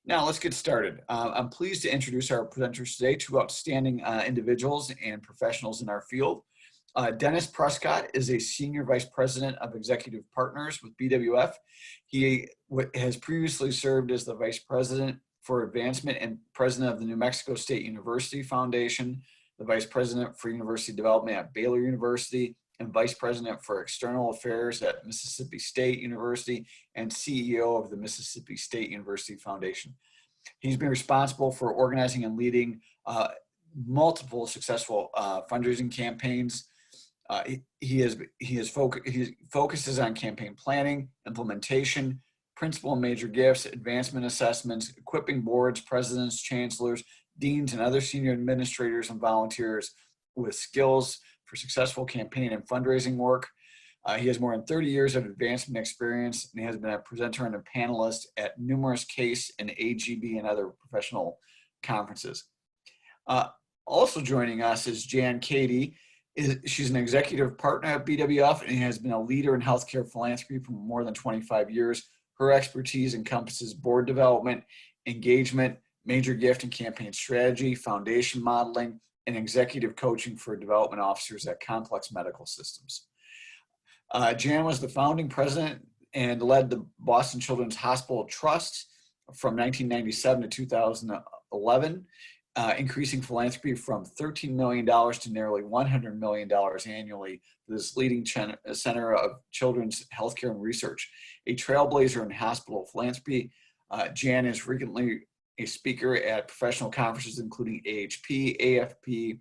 Now let's get started. I'm pleased to introduce our presenters today, two outstanding individuals and professionals in our field. Dennis Prescott is a Senior Vice President of Executive Partners with BWF. He has previously served as the Vice President for Advancement and President of the New Mexico State University Foundation, the Vice President for University Development at Baylor University, and Vice President for External Affairs at Mississippi State University, and CEO of the Mississippi State University Foundation. He's been responsible for organizing and leading multiple successful fundraising campaigns. He focuses on campaign planning, implementation, principal and major gifts, advancement assessments, equipping boards, presidents, chancellors, deans, and other senior administrators and volunteers with skills for successful campaign and fundraising work. He has more than 30 years of advancement experience, and he has been a presenter and a panelist at numerous CASE and AGB and other professional conferences. Also joining us is Jan Cady. She's an executive partner at BWF and has been a leader in healthcare philanthropy for more than 25 years. Her expertise encompasses board development, engagement, major gift and campaign strategy, foundation modeling, and executive coaching for development officers at complex medical systems. Jan was the founding president and led the Boston Children's Hospital Trust from 1997 to 2011, increasing philanthropy from $13 million to nearly $100 million annually for this leading center of children's healthcare and research. A trailblazer in hospital philanthropy, Jan is frequently a speaker at professional conferences including AHP, AFP.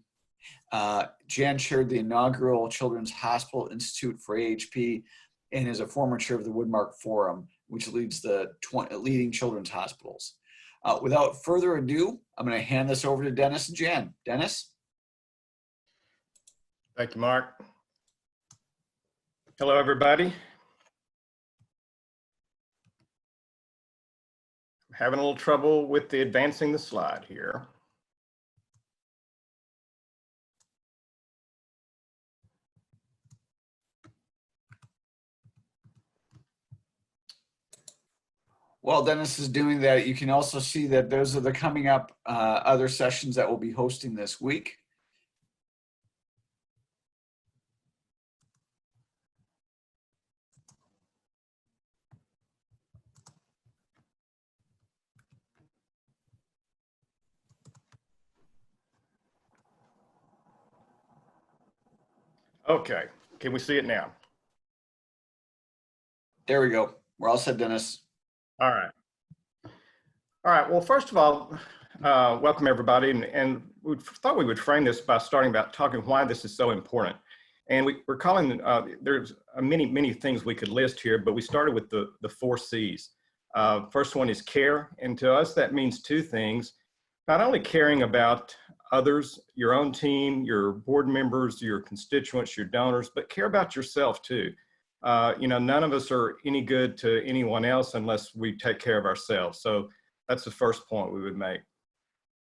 Jan chaired the inaugural Children's Hospital Institute for AHP and is a former chair of the Woodmark Forum, which leads the leading children's hospitals. Without further ado, I'm going to hand this over to Dennis and Jan. Dennis? Thank you, Mark. Hello, everybody. I'm having a little trouble with advancing the slide here. While Dennis is doing that, you can also see that those are the coming up other sessions that we'll be hosting this week. Okay, can we see it now? There we go. We're all set, Dennis. All right. All right. Well, first of all, welcome everybody. And we thought we would frame this by starting about talking why this is so important. And we're calling, there's many things we could list here, but we started with the 4 C's. First one is care. And to us, that means 2 things. Not only caring about others, your own team, your board members, your constituents, your donors, but care about yourself too. None of us are any good to anyone else unless we take care of ourselves. So that's the first point we would make.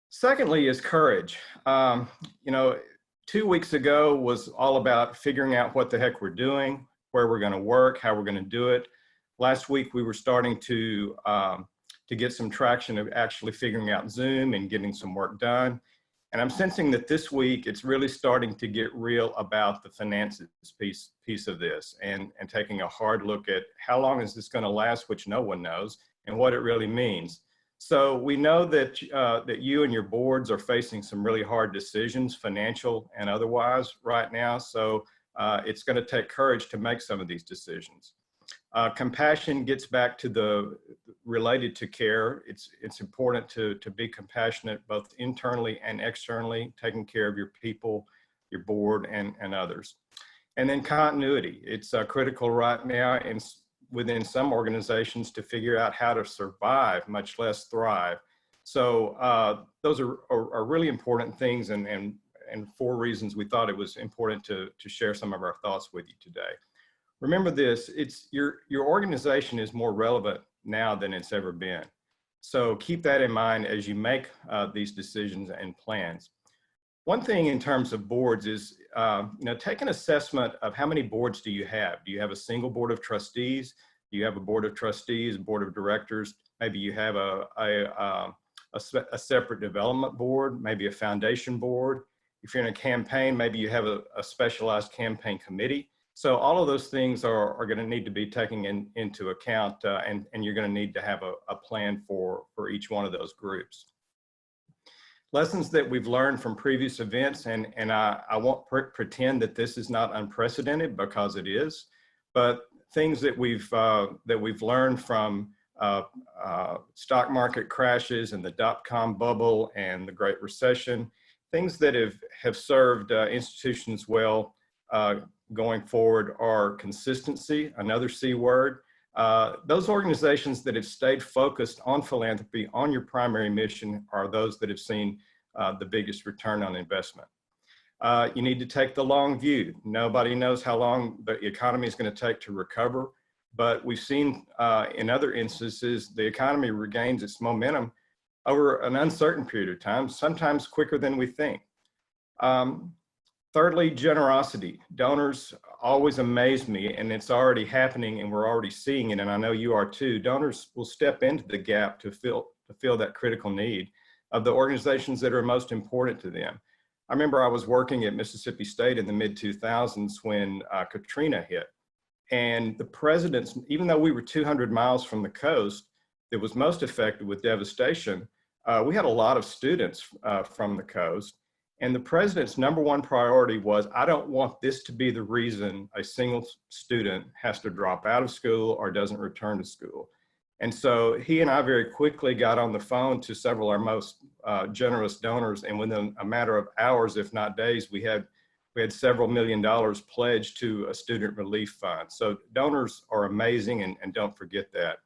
Secondly is courage. 2 weeks ago was all about figuring out what the heck we're doing, where we're going to work, how we're going to do it. Last week we were starting to get some traction of actually figuring out Zoom and getting some work done. And I'm sensing that this week it's really starting to get real about the finances piece of this and taking a hard look at how long is this going to last, which no one knows, and what it really means. So we know that that you and your boards are facing some really hard decisions, financial and otherwise, right now. So it's going to take courage to make some of these decisions. Compassion gets back to related to care. It's important to be compassionate both internally and externally, taking care of your people, your board, and others. And then continuity. It's critical right now and within some organizations to figure out how to survive, much less thrive. So those are really important things and 4 reasons we thought it was important to share some of our thoughts with you today. Remember this, your organization is more relevant now than it's ever been. So keep that in mind as you make these decisions and plans. One thing in terms of boards is, take an assessment of how many boards do you have? Do you have a single board of trustees? You have a board of trustees, a board of directors. Maybe you have a separate development board, maybe a foundation board. If you're in a campaign, maybe you have a specialized campaign committee. So all of those things are going to need to be taken into account, and you're going to need to have a plan for each one of those groups. Lessons that we've learned from previous events, and I won't pretend that this is not unprecedented, because it is, but things that we've learned from stock market crashes and the dot-com bubble and the Great Recession, things that have served institutions well going forward are consistency, another C word. Those organizations that have stayed focused on philanthropy, on your primary mission, are those that have seen the biggest return on investment. You need to take the long view. Nobody knows how long the economy is going to take to recover, but we've seen in other instances, the economy regains its momentum over an uncertain period of time, sometimes quicker than we think. Thirdly, generosity. Donors always amaze me, and it's already happening, and we're already seeing it, and I know you are too. Donors will step into the gap to fill that critical need of the organizations that are most important to them. I remember I was working at Mississippi State in the mid-2000s when Katrina hit, and the presidents, even though we were 200 miles from the coast that was most affected with devastation, we had a lot of students from the coast. And the president's #1 priority was, I don't want this to be the reason a single student has to drop out of school or doesn't return to school. And so he and I very quickly got on the phone to several of our most generous donors, and within a matter of hours, if not days, we had several $1 million pledged to a student relief fund. So donors are amazing, and don't forget that.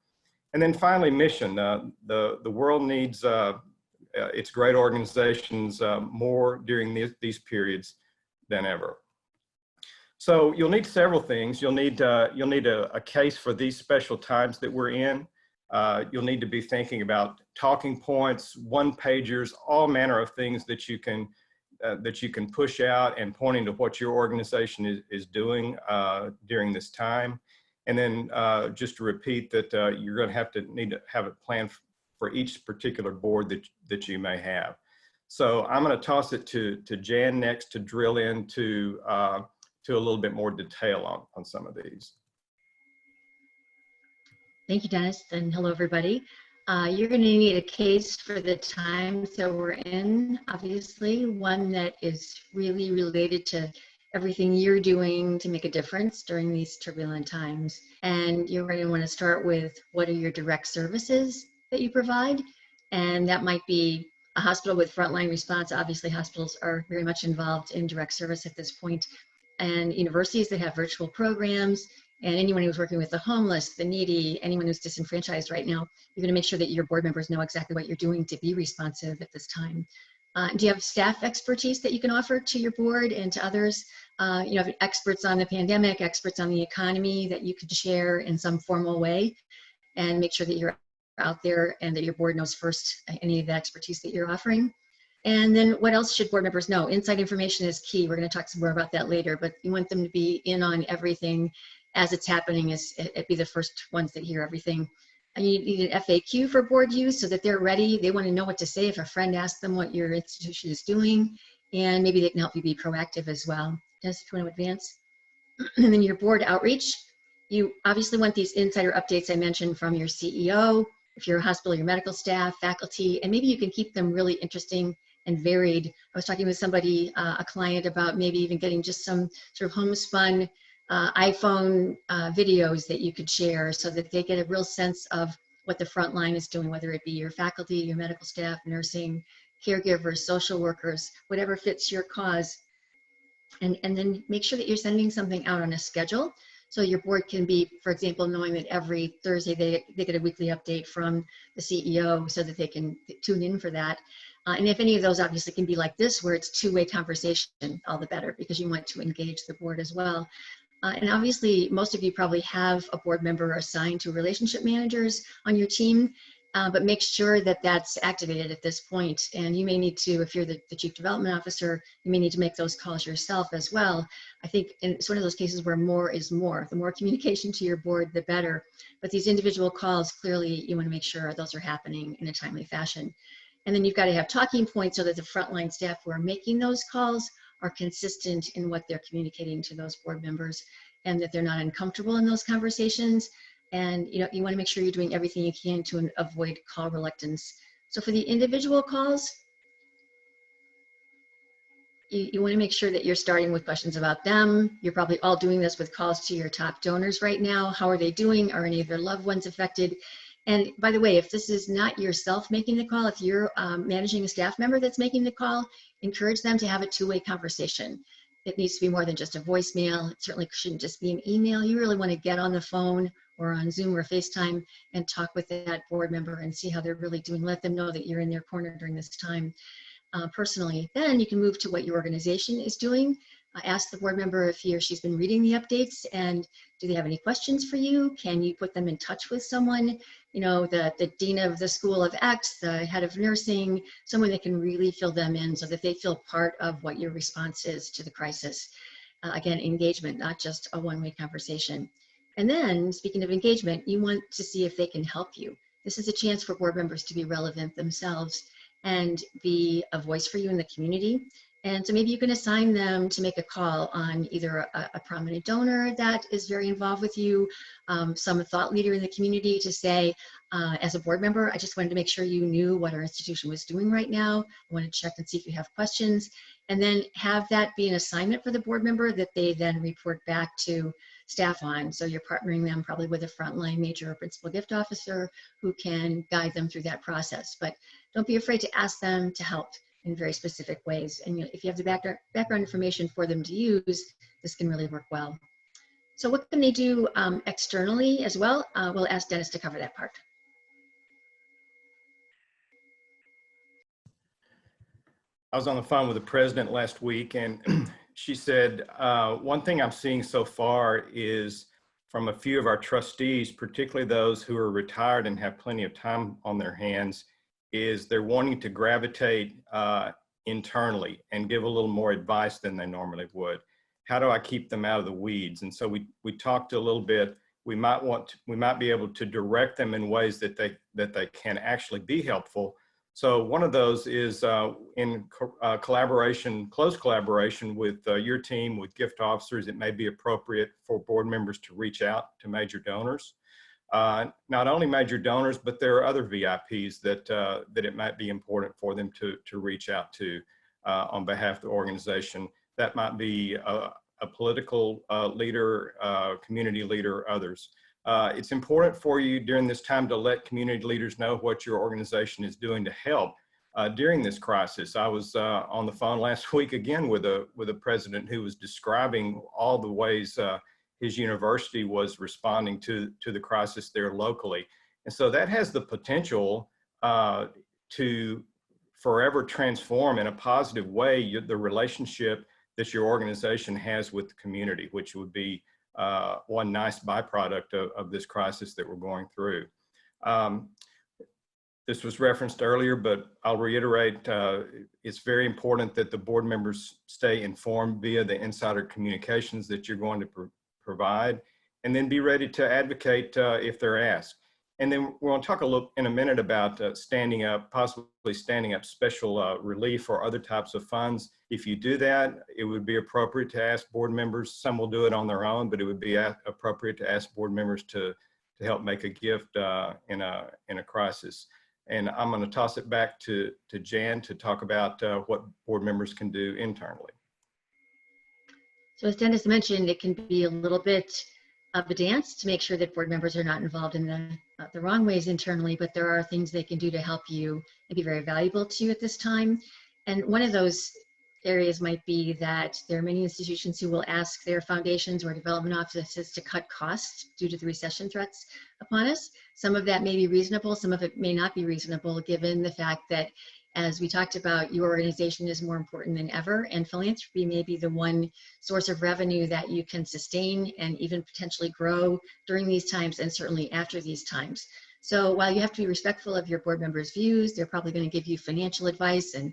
And then finally, mission. The world needs its great organizations more during these periods than ever. So you'll need several things. You'll need a case for these special times that we're in. You'll need to be thinking about talking points, one-pagers, all manner of things that you can push out and pointing to what your organization is doing during this time. And then just to repeat that you're going to need to have a plan for each particular board that you may have. So I'm going to toss it to Jan next to drill into to a little bit more detail on some of these. Thank you, Dennis, and hello, everybody. You're going to need a case for the times that we're in, obviously, one that is really related to everything you're doing to make a difference during these turbulent times. And you're going to want to start with, what are your direct services that you provide? And that might be a hospital with frontline response. Obviously, hospitals are very much involved in direct service at this point, and universities that have virtual programs, and anyone who's working with the homeless, the needy, anyone who's disenfranchised right now. You're going to make sure that your board members know exactly what you're doing to be responsive at this time. Do you have staff expertise that you can offer to your board and to others? You have experts on the pandemic, experts on the economy that you could share in some formal way, and make sure that you're out there and that your board knows first any of the expertise that you're offering. And then what else should board members know? Inside information is key. We're going to talk some more about that later, but you want them to be in on everything as it's happening, be the first ones that hear everything. And you need an FAQ for board use so that they're ready. They want to know what to say if a friend asks them what your institution is doing, and maybe they can help you be proactive as well. Dennis, if you want to advance. And then your board outreach. You obviously want these insider updates I mentioned from your CEO, if you're a hospital, your medical staff, faculty, and maybe you can keep them really interesting and varied. I was talking with somebody, a client, about maybe even getting just some sort of homespun iPhone videos that you could share so that they get a real sense of what the front line is doing, whether it be your faculty, your medical staff, nursing, caregivers, social workers, whatever fits your cause. And then make sure that you're sending something out on a schedule. So your board can be, for example, knowing that every Thursday they get a weekly update from the CEO so that they can tune in for that. And if any of those obviously can be like this, where it's two-way conversation, all the better, because you want to engage the board as well. And obviously, most of you probably have a board member assigned to relationship managers on your team. but make sure that that's activated at this point. And you may need to, if you're the Chief Development Officer, you may need to make those calls yourself as well. I think it's one of those cases where more is more. The more communication to your board, the better. But these individual calls, clearly you want to make sure those are happening in a timely fashion. And then you've got to have talking points so that the frontline staff who are making those calls are consistent in what they're communicating to those board members, and that they're not uncomfortable in those conversations. And you want to make sure you're doing everything you can to avoid call reluctance. So for the individual calls, you want to make sure that you're starting with questions about them. You're probably all doing this with calls to your top donors right now. How are they doing? Are any of their loved ones affected? And by the way, if this is not yourself making the call, if you're managing a staff member that's making the call, encourage them to have a two-way conversation. It needs to be more than just a voicemail. It certainly shouldn't just be an email. You really want to get on the phone or on Zoom or FaceTime and talk with that board member and see how they're really doing. Let them know that you're in their corner during this time personally. Then you can move to what your organization is doing. Ask the board member if he or she's been reading the updates, and do they have any questions for you? Can you put them in touch with someone, the dean of the school of X, the head of nursing, someone that can really fill them in so that they feel part of what your response is to the crisis. Again, engagement, not just a one-way conversation. And then, speaking of engagement, you want to see if they can help you. This is a chance for board members to be relevant themselves and be a voice for you in the community. And so maybe you can assign them to make a call on either a prominent donor that is very involved with you, some thought leader in the community to say, as a board member, I just wanted to make sure you knew what our institution was doing right now. I want to check and see if you have questions. And then have that be an assignment for the board member that they then report back to staff on. So you're partnering them probably with a frontline major or principal gift officer who can guide them through that process. But don't be afraid to ask them to help in very specific ways. And if you have the background information for them to use, this can really work well. So what can they do externally as well? We'll ask Dennis to cover that part. I was on the phone with the president last week, and she said, one thing I'm seeing so far is from a few of our trustees, particularly those who are retired and have plenty of time on their hands, is they're wanting to gravitate internally and give a little more advice than they normally would. How do I keep them out of the weeds? And so we talked a little bit. We might be able to direct them in ways that they can actually be helpful. So one of those is in close collaboration with your team, with gift officers. It may be appropriate for board members to reach out to major donors. Not only major donors, but there are other VIPs that it might be important for them to reach out to on behalf of the organization. That might be a political leader, community leader, others. It's important for you during this time to let community leaders know what your organization is doing to help during this crisis. I was on the phone last week again with a president who was describing all the ways his university was responding to the crisis there locally. And so that has the potential to forever transform in a positive way the relationship that your organization has with the community, which would be one nice byproduct of this crisis that we're going through. This was referenced earlier, but I'll reiterate, it's very important that the board members stay informed via the insider communications that you're going to provide, and then be ready to advocate if they're asked. And then we're going to talk a little in a minute about possibly standing up special relief or other types of funds. If you do that, it would be appropriate to ask board members. Some will do it on their own, but it would be appropriate to ask board members to help make a gift in a crisis. And I'm going to toss it back to Jan to talk about what board members can do internally. So as Dennis mentioned, it can be a little bit of a dance to make sure that board members are not involved in the wrong ways internally, but there are things they can do to help you and be very valuable to you at this time. And one of those areas might be that there are many institutions who will ask their foundations or development offices to cut costs due to the recession threats upon us. Some of that may be reasonable, some of it may not be reasonable, given the fact that, as we talked about, your organization is more important than ever, and philanthropy may be the one source of revenue that you can sustain and even potentially grow during these times and certainly after these times. So while you have to be respectful of your board members' views, they're probably going to give you financial advice and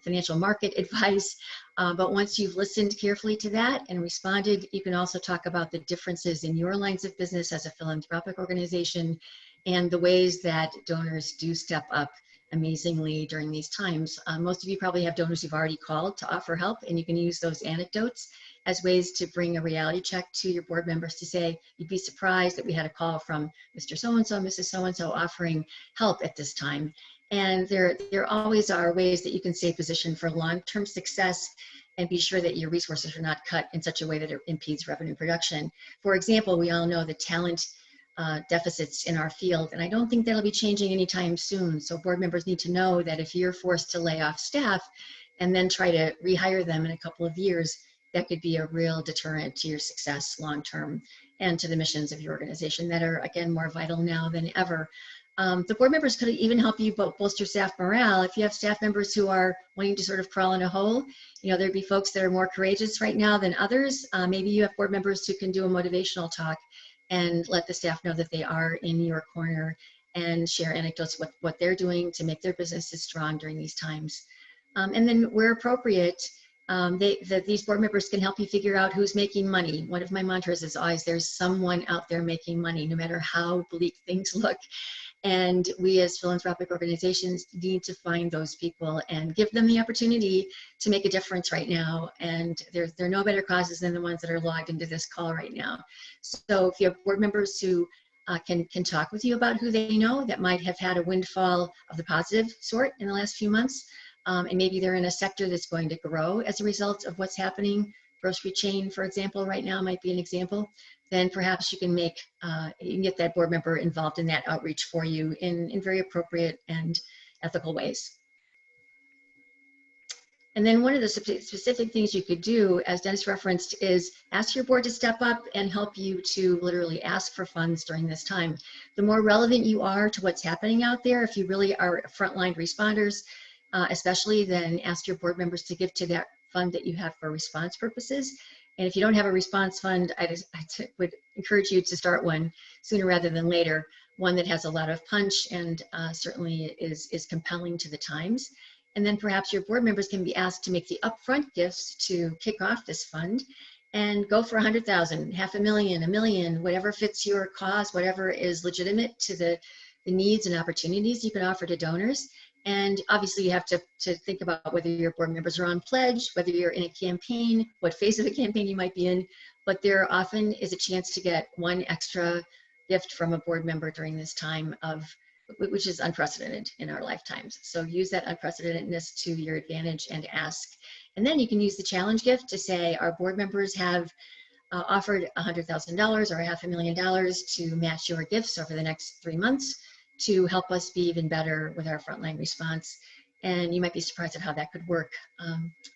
financial market advice. But once you've listened carefully to that and responded, you can also talk about the differences in your lines of business as a philanthropic organization and the ways that donors do step up amazingly during these times. Most of you probably have donors who've already called to offer help, and you can use those anecdotes as ways to bring a reality check to your board members to say, you'd be surprised that we had a call from Mr. So-and-so, Mrs. So-and-so offering help at this time. And there always are ways that you can stay positioned for long-term success and be sure that your resources are not cut in such a way that it impedes revenue production. For example, we all know the talent deficits in our field, and I don't think that'll be changing anytime soon. So board members need to know that if you're forced to lay off staff and then try to rehire them in a couple of years, that could be a real deterrent to your success long-term and to the missions of your organization that are, again, more vital now than ever. The board members could even help you bolster staff morale. If you have staff members who are wanting to sort of crawl in a hole, you know, there'd be folks that are more courageous right now than others. Maybe you have board members who can do a motivational talk and let the staff know that they are in your corner and share anecdotes with what they're doing to make their businesses strong during these times. And then where appropriate, these board members can help you figure out who's making money. One of my mantras is always, there's someone out there making money, no matter how bleak things look. And we as philanthropic organizations need to find those people and give them the opportunity to make a difference right now. And there are no better causes than the ones that are logged into this call right now. So if you have board members who can talk with you about who they know that might have had a windfall of the positive sort in the last few months, and maybe they're in a sector that's going to grow as a result of what's happening, grocery chain, for example, right now might be an example, then perhaps you can get that board member involved in that outreach for you in very appropriate and ethical ways. And then one of the specific things you could do, as Dennis referenced, is ask your board to step up and help you to literally ask for funds during this time. The more relevant you are to what's happening out there, if you really are frontline responders, especially, then ask your board members to give to that fund that you have for response purposes. And if you don't have a response fund, I would encourage you to start one sooner rather than later, one that has a lot of punch and certainly is compelling to the times. And then perhaps your board members can be asked to make the upfront gifts to kick off this fund and go for 100,000, $500,000, $1 million, whatever fits your cause, whatever is legitimate to the needs and opportunities you can offer to donors. And obviously you have to think about whether your board members are on pledge, whether you're in a campaign, what phase of a campaign you might be in, but there often is a chance to get one extra gift from a board member during this time which is unprecedented in our lifetimes. So use that unprecedentedness to your advantage and ask. And then you can use the challenge gift to say, our board members have offered $100,000 or $500,000 to match your gifts over the next 3 months to help us be even better with our frontline response. And you might be surprised at how that could work.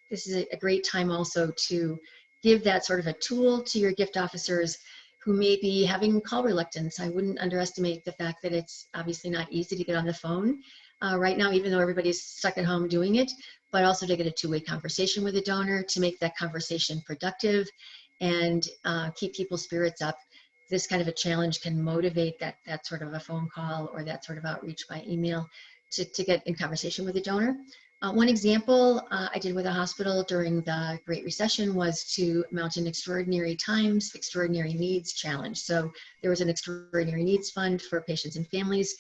This is a great time also to give that sort of a tool to your gift officers who may be having call reluctance. I wouldn't underestimate the fact that it's obviously not easy to get on the phone right now, even though everybody's stuck at home doing it, but also to get a two-way conversation with a donor, to make that conversation productive and keep people's spirits up. This kind of a challenge can motivate that sort of a phone call or that sort of outreach by email to get in conversation with a donor. One example I did with a hospital during the Great Recession was to mount an Extraordinary Times, Extraordinary Needs Challenge. So there was an Extraordinary Needs Fund for patients and families.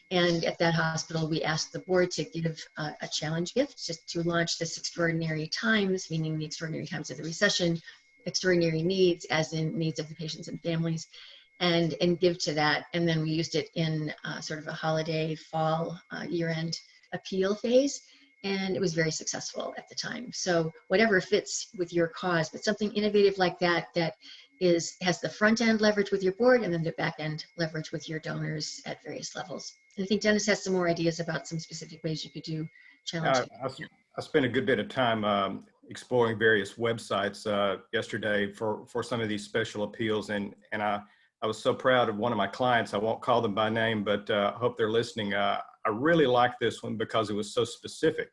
And at that hospital, we asked the board to give a challenge gift just to launch this Extraordinary Times, meaning the extraordinary times of the recession, extraordinary needs, as in needs of the patients and families, and give to that. And then we used it in sort of a holiday fall year-end appeal phase. And it was very successful at the time. So whatever fits with your cause, but something innovative like that has the front end leverage with your board and then the back end leverage with your donors at various levels. And I think Dennis has some more ideas about some specific ways you could do challenging. I spent a good bit of time exploring various websites yesterday for some of these special appeals, and I was so proud of one of my clients. I won't call them by name, but I hope they're listening. I really like this one because it was so specific.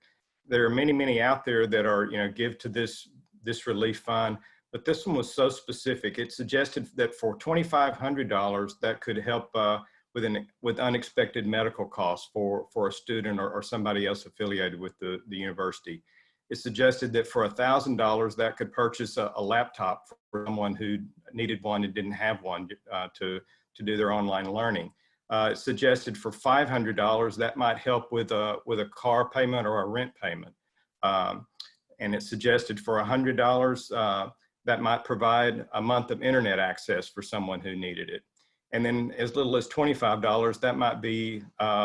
There are many out there that are, give to this relief fund, but this one was so specific. It suggested that for $2,500, that could help with unexpected medical costs for a student or somebody else affiliated with the university. It suggested that for $1,000 that could purchase a laptop for someone who needed one and didn't have one to do their online learning. It suggested for $500 that might help with a car payment or a rent payment. And it suggested for $100 that might provide a month of internet access for someone who needed it. And then as little as $25, that might be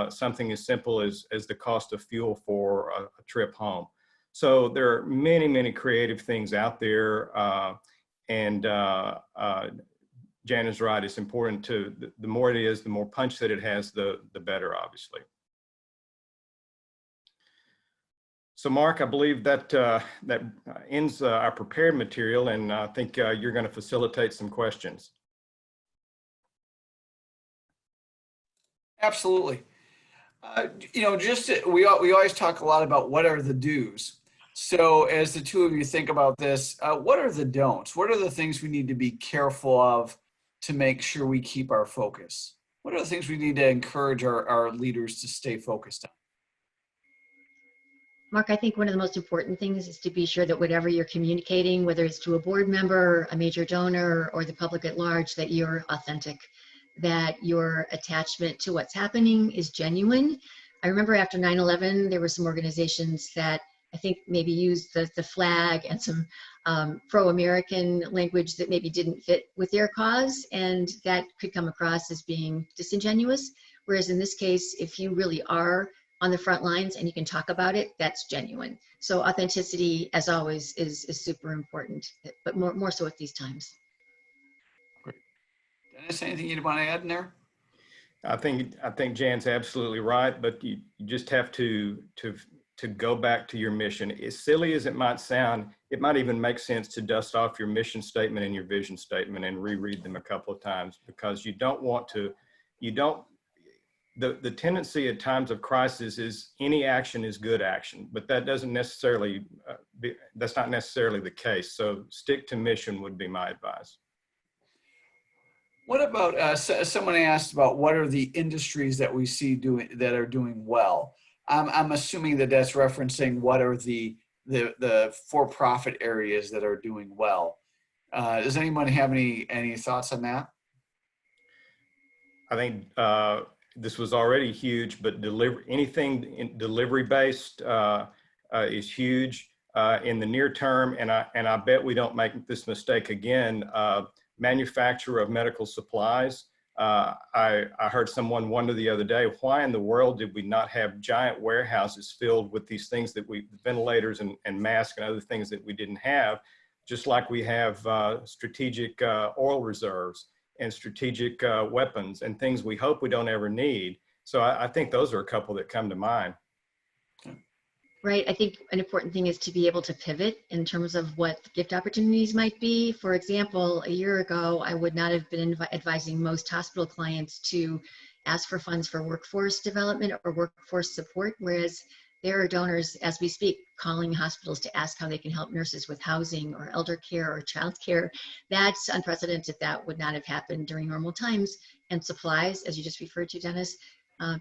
something as simple as the cost of fuel for a trip home. So there are many, many creative things out there. Jan is right, it's important to, the more it is, the more punch that it has, the better, obviously. So Mark, I believe that that ends our prepared material, and I think you're going to facilitate some questions. Absolutely. You know, we always talk a lot about what are the do's. So as the two of you think about this, what are the don'ts? What are the things we need to be careful of to make sure we keep our focus? What are the things we need to encourage our leaders to stay focused on? Mark, I think one of the most important things is to be sure that whatever you're communicating, whether it's to a board member, a major donor, or the public at large, that you're authentic, that your attachment to what's happening is genuine. I remember after 9/11, there were some organizations that I think maybe used the flag and some pro-American language that maybe didn't fit with their cause, and that could come across as being disingenuous. Whereas in this case, if you really are on the front lines and you can talk about it, that's genuine. So authenticity, as always, is super important, but more so at these times. Great. Dennis, anything you'd want to add in there? I think Jan's absolutely right, but you just have to go back to your mission. As silly as it might sound, it might even make sense to dust off your mission statement and your vision statement and reread them a couple of times, because you don't want to, the tendency at times of crisis is any action is good action, but that doesn't necessarily, that's not necessarily the case. So stick to mission would be my advice. What about, someone asked about what are the industries that we see that are doing well? I'm assuming that that's referencing what are the for-profit areas that are doing well. Does anyone have any thoughts on that? I think this was already huge, but anything delivery based is huge in the near term, and I bet we don't make this mistake again. Manufacturer of medical supplies. I heard someone wonder the other day, why in the world did we not have giant warehouses filled with these things that ventilators and masks and other things that we didn't have, just like we have strategic oil reserves and strategic weapons and things we hope we don't ever need. So I think those are a couple that come to mind. Right. I think an important thing is to be able to pivot in terms of what gift opportunities might be. For example, a year ago, I would not have been advising most hospital clients to ask for funds for workforce development or workforce support, whereas there are donors, as we speak, calling hospitals to ask how they can help nurses with housing or elder care or child care. That's unprecedented. That would not have happened during normal times. And supplies, as you just referred to, Dennis,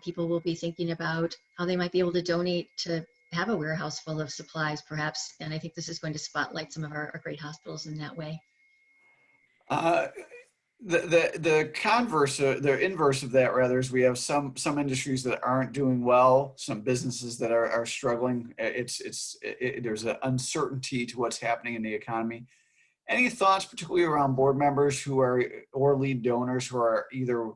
people will be thinking about how they might be able to donate to have a warehouse full of supplies, perhaps. And I think this is going to spotlight some of our great hospitals in that way. The converse, the inverse of that, rather, is we have some industries that aren't doing well, some businesses that are struggling. There's an uncertainty to what's happening in the economy. Any thoughts, particularly around board members who are, or lead donors who are either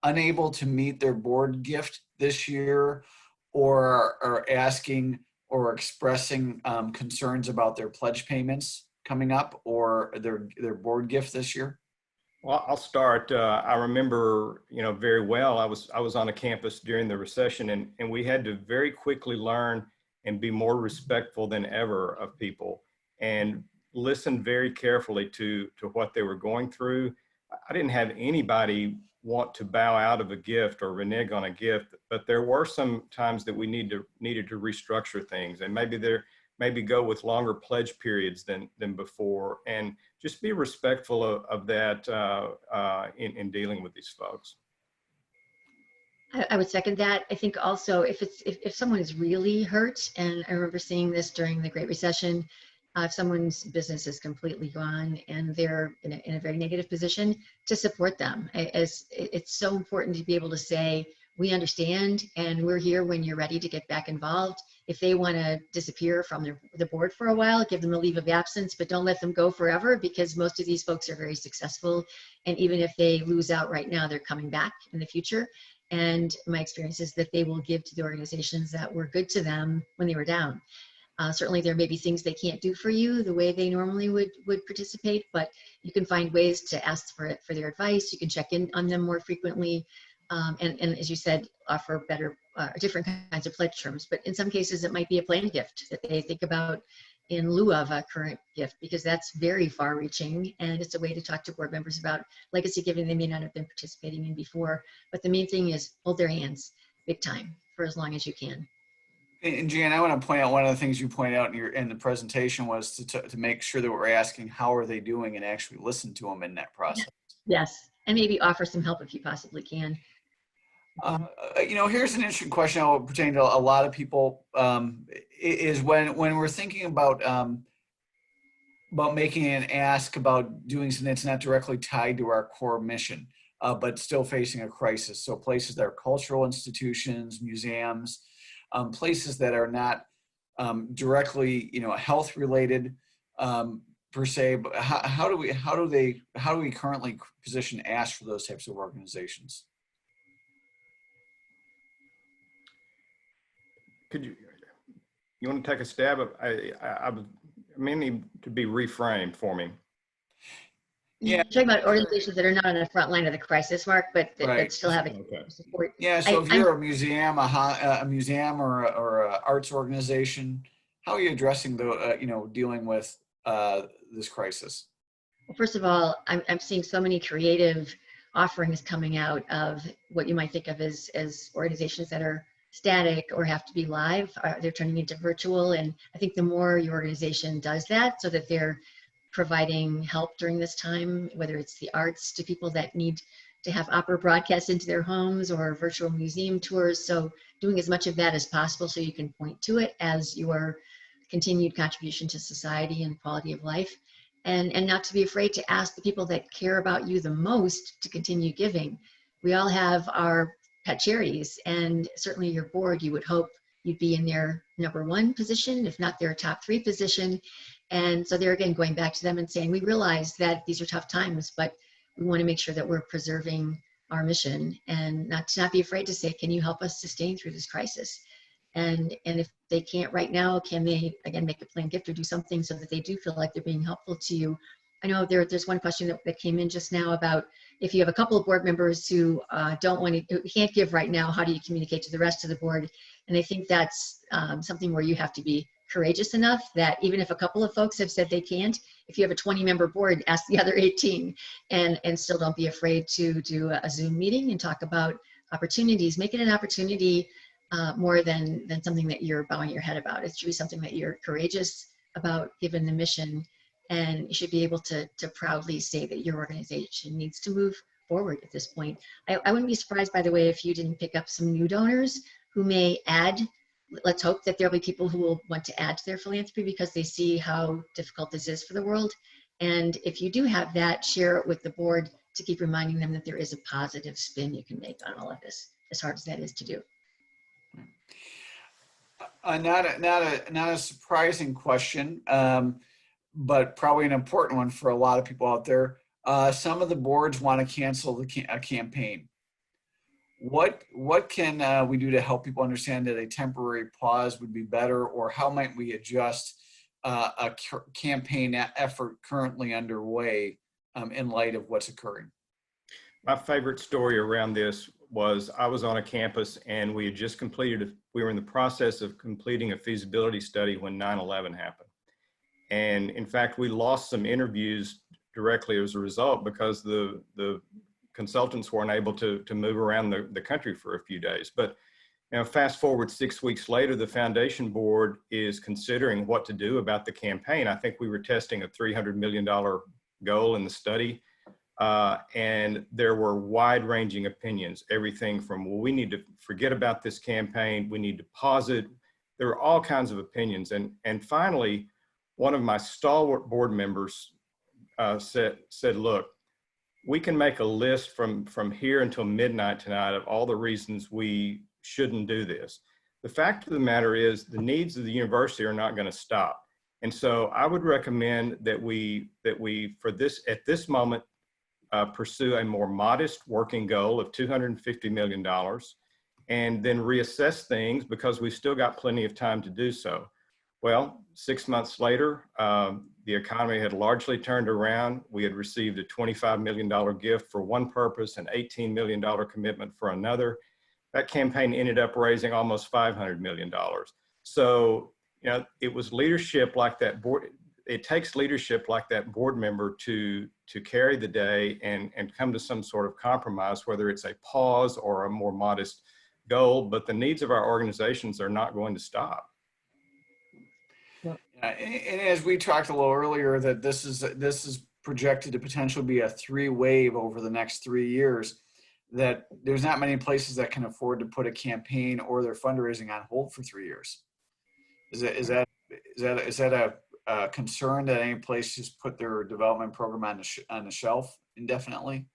unable to meet their board gift this year, or are asking or expressing concerns about their pledge payments coming up or their board gift this year? Well, I'll start. I remember, very well, I was on a campus during the recession, and we had to very quickly learn and be more respectful than ever of people and listen very carefully to what they were going through. I didn't have anybody want to bow out of a gift or renege on a gift, but there were some times that we needed to restructure things, and maybe go with longer pledge periods than before, and just be respectful of that in dealing with these folks. I would second that. I think also if someone is really hurt, and I remember seeing this during the Great Recession, if someone's business is completely gone and they're in a very negative position, to support them. As it's so important to be able to say, we understand and we're here when you're ready to get back involved. If they want to disappear from the board for a while, give them a leave of absence, but don't let them go forever, because most of these folks are very successful. And even if they lose out right now, they're coming back in the future. And my experience is that they will give to the organizations that were good to them when they were down. Certainly there may be things they can't do for you the way they normally would participate, but you can find ways to ask for their advice. You can check in on them more frequently. And as you said, offer better, different kinds of pledge terms. But in some cases, it might be a planned gift that they think about in lieu of a current gift, because that's very far reaching. And it's a way to talk to board members about legacy giving they may not have been participating in before. But the main thing is hold their hands big time for as long as you can. And Jan, I want to point out one of the things you pointed out in the presentation was to make sure that we're asking how are they doing and actually listen to them in that process. Yes, and maybe offer some help if you possibly can. Here's an interesting question that will pertain to a lot of people, is when we're thinking about making an ask about doing something that's not directly tied to our core mission, but still facing a crisis. So places that are cultural institutions, museums, places that are not directly, health related per se. But how do we currently position ask for those types of organizations? Could you want to take a stab? I may need to be reframed for me. Yeah, you're talking about organizations that are not on the front line of the crisis, Mark, but that still have support. Yeah, so if you're a museum, a museum or a arts organization, how are you addressing the dealing with this crisis? Well, first of all, I'm seeing so many creative offerings coming out of what you might think of as organizations that are static or have to be live. They're turning into virtual, and I think the more your organization does that, so that they're providing help during this time, whether it's the arts to people that need to have opera broadcast into their homes or virtual museum tours. So doing as much of that as possible so you can point to it as your continued contribution to society and quality of life. And not to be afraid to ask the people that care about you the most to continue giving. We all have our pet charities, and certainly your board, you would hope you'd be in their number one position, if not their top 3 position. And so they're again going back to them and saying, we realize that these are tough times, but we want to make sure that we're preserving our mission, and not be afraid to say, can you help us sustain through this crisis? And if they can't right now, can they again make a planned gift or do something so that they do feel like they're being helpful to you? I know there's one question that came in just now about if you have a couple of board members who can't give right now, how do you communicate to the rest of the board? And I think that's something where you have to be courageous enough that even if a couple of folks have said they can't, if you have a 20-member board, ask the other 18, and still don't be afraid to do a Zoom meeting and talk about opportunities. Make it an opportunity more than something that you're bowing your head about. It should be something that you're courageous about given the mission, and you should be able to proudly say that your organization needs to move forward at this point. I wouldn't be surprised, by the way, if you didn't pick up some new donors who may add. Let's hope that there'll be people who will want to add to their philanthropy because they see how difficult this is for the world. And if you do have that, share it with the board to keep reminding them that there is a positive spin you can make on all of this, as hard as that is to do. Not a surprising question, but probably an important one for a lot of people out there. Some of the boards want to cancel a campaign. What can we do to help people understand that a temporary pause would be better, or how might we adjust a campaign effort currently underway in light of what's occurring? My favorite story around this was I was on a campus and we had just we were in the process of completing a feasibility study when 9/11 happened. And in fact, we lost some interviews directly as a result because the consultants weren't able to move around the country for a few days. But fast forward 6 weeks later, the foundation board is considering what to do about the campaign. I think we were testing a $300 million goal in the study. And there were wide-ranging opinions, everything from, well, we need to forget about this campaign, we need to pause it. There were all kinds of opinions. And finally, one of my stalwart board members said, look, we can make a list from here until midnight tonight of all the reasons we shouldn't do this. The fact of the matter is the needs of the university are not going to stop. And so I would recommend that we at this moment, pursue a more modest working goal of $250 million and then reassess things because we've still got plenty of time to do so. Well, 6 months later, the economy had largely turned around. We had received a $25 million gift for one purpose, an $18 million commitment for another. That campaign ended up raising almost $500 million. So, you know, it was leadership like that board. It takes leadership like that board member to carry the day and come to some sort of compromise, whether it's a pause or a more modest goal, but the needs of our organizations are not going to stop. And as we talked a little earlier, that this is projected to potentially be a 3-wave over the next 3 years, that there's not many places that can afford to put a campaign or their fundraising on hold for 3 years. Is that a concern that any place just put their development program on the shelf indefinitely?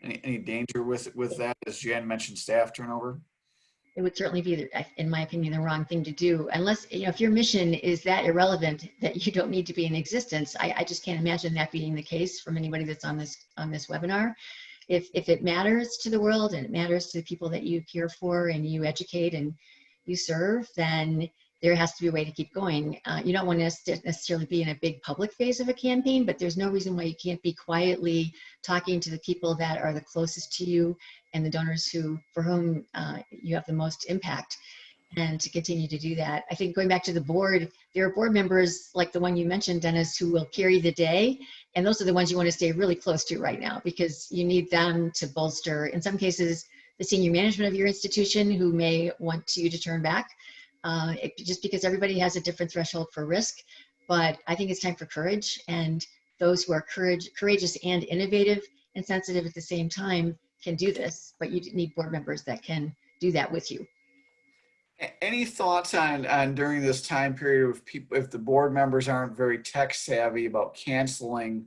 Any danger with that? As Jan mentioned, staff turnover. It would certainly be, in my opinion, the wrong thing to do, unless, you know, if your mission is that irrelevant that you don't need to be in existence. I just can't imagine that being the case from anybody that's on this webinar. If it matters to the world and it matters to the people that you care for and you educate and you serve, then there has to be a way to keep going. You don't want to necessarily be in a big public phase of a campaign, but there's no reason why you can't be quietly talking to the people that are the closest to you and the donors for whom you have the most impact, and to continue to do that. I think going back to the board, there are board members like the one you mentioned, Dennis, who will carry the day. And those are the ones you want to stay really close to right now, because you need them to bolster, in some cases, the senior management of your institution who may want you to turn back. Just because everybody has a different threshold for risk. But I think it's time for courage, and those who are courageous and innovative and sensitive at the same time can do this, but you need board members that can do that with you. Any thoughts on during this time period if the board members aren't very tech savvy about canceling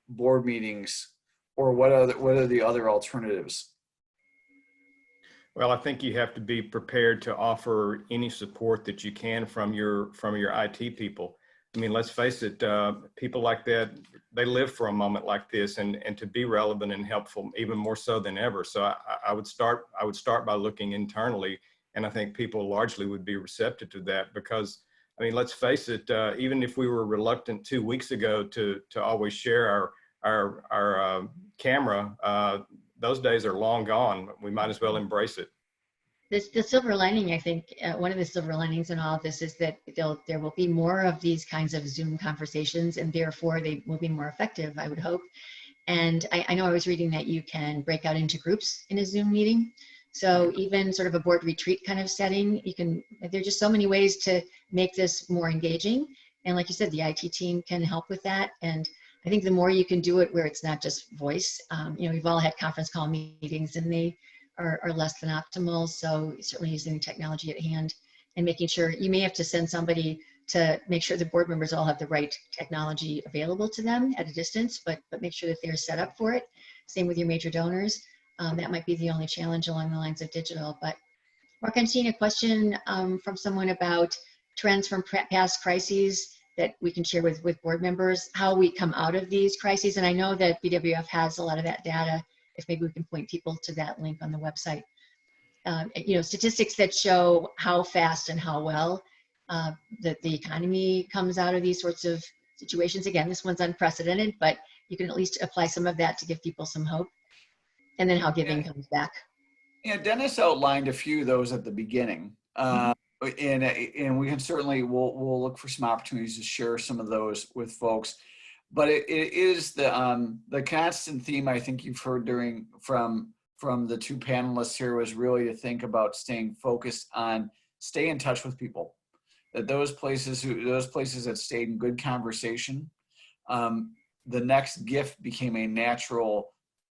board meetings, or what are the other alternatives? Well, I think you have to be prepared to offer any support that you can from your IT people. I mean, let's face it, people like that, they live for a moment like this, and to be relevant and helpful even more so than ever. So I would start by looking internally, and I think people largely would be receptive to that, because I mean, let's face it, even if we were reluctant 2 weeks ago to always share our camera, those days are long gone. We might as well embrace it. The silver lining, I think, one of the silver linings in all of this is that there will be more of these kinds of Zoom conversations, and therefore they will be more effective, I would hope. And I know I was reading that you can break out into groups in a Zoom meeting. So even sort of a board retreat kind of setting, there are just so many ways to make this more engaging. And like you said, the IT team can help with that. And I think the more you can do it where it's not just voice, you know, we've all had conference call meetings and they are less than optimal. So certainly using the technology at hand and making sure you may have to send somebody to make sure the board members all have the right technology available to them at a distance, but make sure that they're set up for it. Same with your major donors. That might be the only challenge along the lines of digital. But Mark, I'm seeing a question from someone about trends from past crises that we can share with board members, how we come out of these crises. And I know that BWF has a lot of that data, if maybe we can point people to that link on the website. You know, statistics that show how fast and how well that the economy comes out of these sorts of situations. Again, this one's unprecedented, but you can at least apply some of that to give people some hope. And then how giving comes back. Yeah, Dennis outlined a few of those at the beginning. And we can certainly, we'll look for some opportunities to share some of those with folks. But it is the constant theme I think you've heard from the two panelists here was really to think about staying focused on stay in touch with people. That those places that stayed in good conversation the next gift became a natural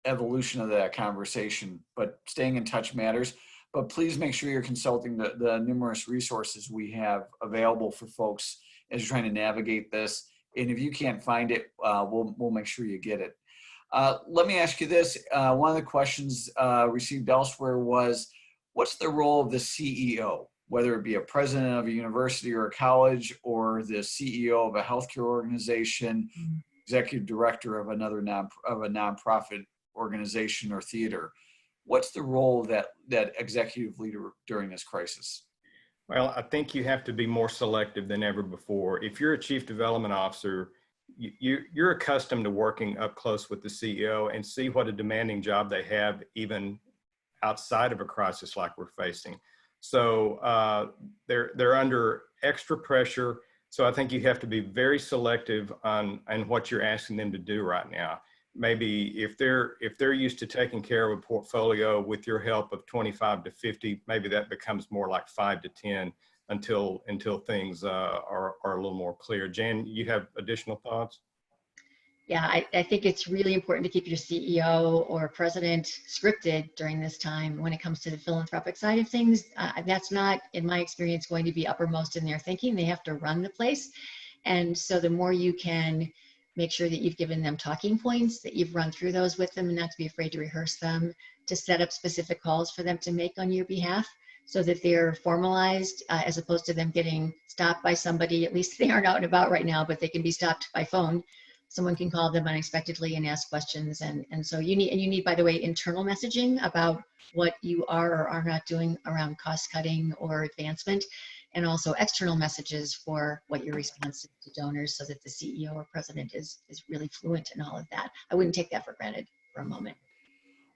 evolution of that conversation, but staying in touch matters. But please make sure you're consulting the numerous resources we have available for folks as you're trying to navigate this. And if you can't find it, we'll make sure you get it. Let me ask you this. One of the questions received elsewhere was, what's the role of the CEO, whether it be a president of a university or a college, or the CEO of a healthcare organization, executive director of a nonprofit organization or theater? What's the role of that executive leader during this crisis? Well, I think you have to be more selective than ever before. If you're a chief development officer, you're accustomed to working up close with the CEO and see what a demanding job they have even outside of a crisis like we're facing. So they're under extra pressure. So I think you have to be very selective on what you're asking them to do right now. Maybe if they're used to taking care of a portfolio with your help of 25 to 50, maybe that becomes more like 5 to 10 until things are a little more clear. Jan, you have additional thoughts? Yeah, I think it's really important to keep your CEO or president scripted during this time when it comes to the philanthropic side of things. That's not, in my experience, going to be uppermost in their thinking. They have to run the place. And so the more you can make sure that you've given them talking points, that you've run through those with them and not to be afraid to rehearse them, to set up specific calls for them to make on your behalf so that they're formalized, as opposed to them getting stopped by somebody. At least they aren't out and about right now, but they can be stopped by phone. Someone can call them unexpectedly and ask questions. And so you need, by the way, internal messaging about what you are or are not doing around cost cutting or advancement, and also external messages for what your response is to donors so that the CEO or president is really fluent in all of that. I wouldn't take that for granted for a moment.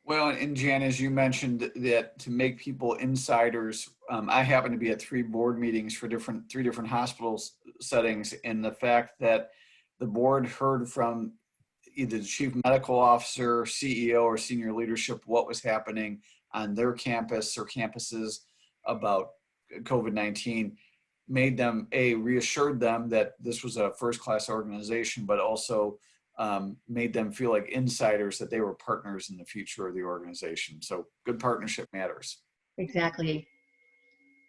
Well, and Jan, as you mentioned, that to make people insiders, I happen to be at 3 board meetings for 3 different hospitals settings, and the fact that the board heard from either the chief medical officer, CEO, or senior leadership what was happening on their campus or campuses about COVID-19 made them, reassured them that this was a first-class organization, but also made them feel like insiders, that they were partners in the future of the organization. So good partnership matters. Exactly.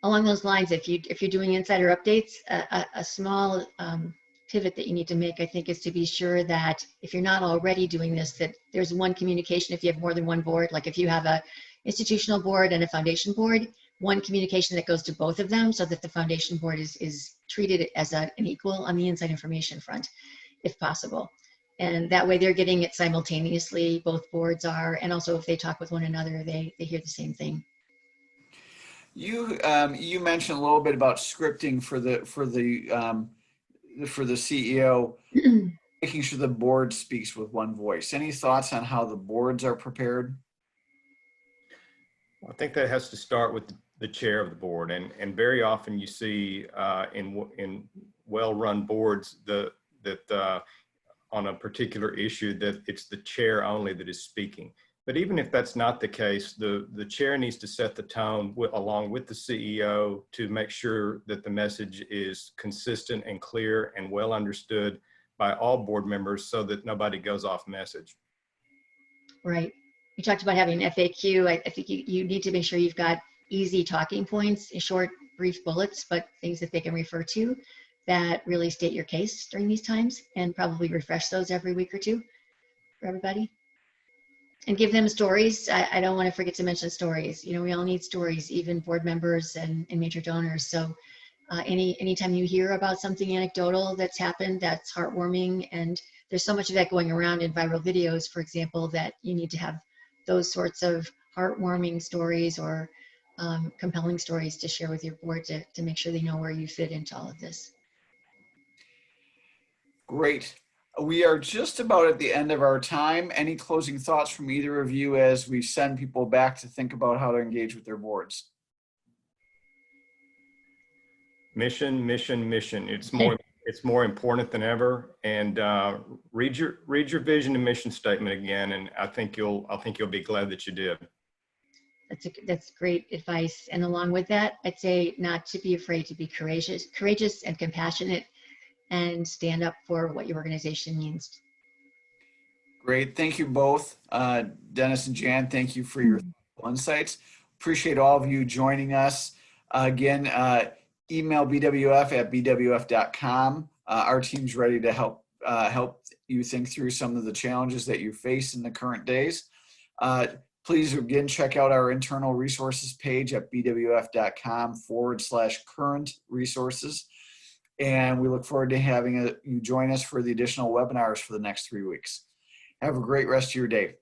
Along those lines, if you're doing insider updates, a small pivot that you need to make, I think, is to be sure that if you're not already doing this, that there's one communication. If you have more than one board, like if you have a institutional board and a foundation board, one communication that goes to both of them so that the foundation board is treated as an equal on the inside information front, if possible. And that way they're getting it simultaneously, both boards are, and also if they talk with one another, they hear the same thing. You mentioned a little bit about scripting for the CEO, making sure the board speaks with one voice. Any thoughts on how the boards are prepared? I think that has to start with the chair of the board, and very often you see in well-run boards that on a particular issue that it's the chair only that is speaking. But even if that's not the case, the chair needs to set the tone along with the CEO to make sure that the message is consistent and clear and well understood by all board members so that nobody goes off message. Right. You talked about having an FAQ. I think you need to make sure you've got easy talking points, short, brief bullets, but things that they can refer to that really state your case during these times, and probably refresh those every week or two for everybody. And give them stories. I don't want to forget to mention stories. You know, we all need stories, even board members and major donors. So anytime you hear about something anecdotal that's happened, that's heartwarming, and there's so much of that going around in viral videos, for example, that you need to have those sorts of heartwarming stories or compelling stories to share with your board to make sure they know where you fit into all of this. Great. We are just about at the end of our time. Any closing thoughts from either of you as we send people back to think about how to engage with their boards? Mission. It's more important than ever. And read your vision and mission statement again, and I think you'll be glad that you did. That's great advice. And along with that, I'd say not to be afraid to be courageous and compassionate, and stand up for what your organization means. Great. Thank you both. Dennis and Jan, thank you for your insights. Appreciate all of you joining us. Again, email bwf@bwf.com. Our team's ready to help you think through some of the challenges that you face in the current days. Please, again, check out our internal resources page at bwf.com/current resources. And we look forward to having you join us for the additional webinars for the next 3 weeks. Have a great rest of your day.